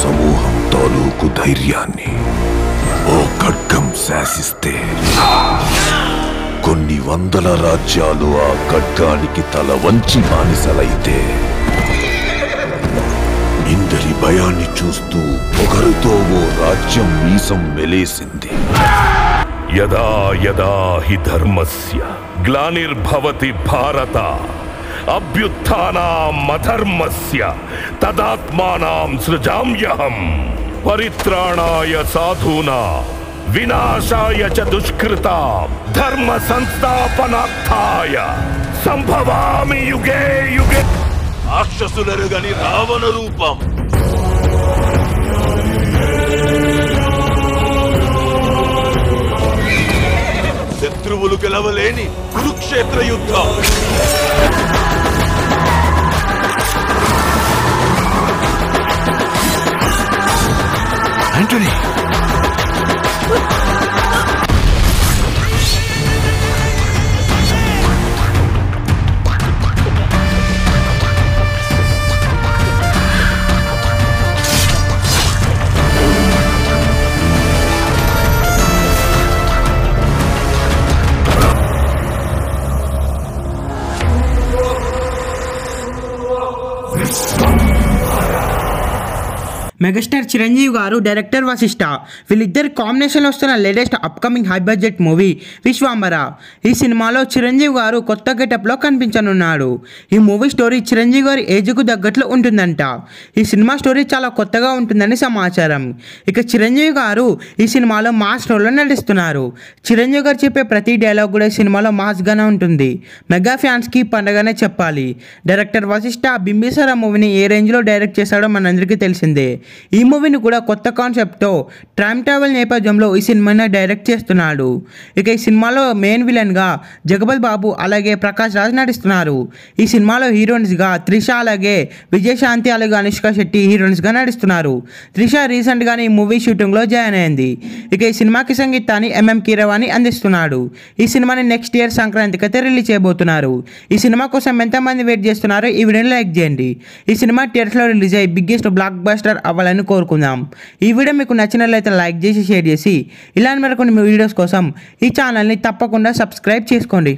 సమూహం తాలూకు ధైర్యాన్ని ఓ ఖడ్గం శాసిస్తే కొన్ని వందల రాజ్యాలు ఆ ఖడ్గానికి తల వంచి బానిసలైతే ఇందరి భయాన్ని చూస్తూ పొగరుతో ఓ రాజ్యం మీసం మెలేసింది. యదా యదా హి ధర్మస్య గ్లానిర్భవతి భారత అభ్యుత్థానాం అధర్మస్య తదాత్మానాం సృజామ్యహం పరిత్రాణాయ సాధూనాం వినాశాయ చ దుష్కృతాం ధర్మ సంస్థాపనార్థాయ సంభవామి యుగే యుగే. రాక్షసులరుగని రావణ రూపం, శత్రువులు గెలవలేని కురుక్షేత్ర యుద్ధం. ఆంటనీ, మెగాస్టార్ చిరంజీవి గారు, డైరెక్టర్ వశిష్ఠ వీళ్ళిద్దరు కాంబినేషన్లో వస్తున్న latest upcoming high budget movie Vishwambhara. ఈ సినిమాలో చిరంజీవి గారు కొత్త గెటప్లో కనిపించనున్నాడు. ఈ మూవీ స్టోరీ చిరంజీవి గారి ఏజ్కు తగ్గట్లు ఉంటుందంట. ఈ సినిమా స్టోరీ చాలా కొత్తగా ఉంటుందని సమాచారం. ఇక చిరంజీవి గారు ఈ సినిమాలో మాస్ రోల్లో నటిస్తున్నారు. చిరంజీవి గారు చెప్పే ప్రతి డైలాగ్ కూడా ఈ సినిమాలో మాస్గానే ఉంటుంది. మెగా ఫ్యాన్స్కి పండగనే చెప్పాలి. డైరెక్టర్ వశిష్ఠ బింబిసార మూవీని ఏ రేంజ్లో డైరెక్ట్ చేశాడో మనందరికీ తెలిసిందే. ఈ మూవీని కూడా కొత్త కాన్సెప్ట్తో టైమ్ ట్రావెల్ నేపథ్యంలో ఈ సినిమాని డైరెక్ట్ చేస్తున్నాడు. ఇక ఈ సినిమాలో మెయిన్ విలన్గా జగపతి బాబు అలాగే ప్రకాష్ రాజ్ నటిస్తున్నారు. ఈ సినిమాలో హీరోయిన్స్గా త్రిష అలాగే విజయశాంతి అలాగే అనుష్క శెట్టి హీరోయిన్స్గా నటిస్తున్నారు. త్రిష రీసెంట్గానే ఈ మూవీ షూటింగ్లో జాయిన్ అయింది. ఇక ఈ సినిమాకి సంగీతాన్ని ఎంఎం కీరవాణి అందిస్తున్నాడు. ఈ సినిమాని నెక్స్ట్ ఇయర్ సంక్రాంతికి అయితే రిలీజ్ చేయబోతున్నారు. ఈ సినిమా కోసం ఎంతమంది వెయిట్ చేస్తున్నారో ఈ వీడియోని లైక్ చేయండి. ఈ సినిమా థియేటర్లో రిలీజ్ అయ్యి బిగ్గెస్ట్ బ్లాక్ బస్టర్ అవ్వాలని కోరుకుందాం. ఈ వీడియో మీకు నచ్చినట్లయితే లైక్ చేసి షేర్ చేసి ఇలాంటి మరికొన్ని వీడియోస్ కోసం ఈ ఛానల్ని తప్పకుండా సబ్స్క్రైబ్ చేసుకోండి.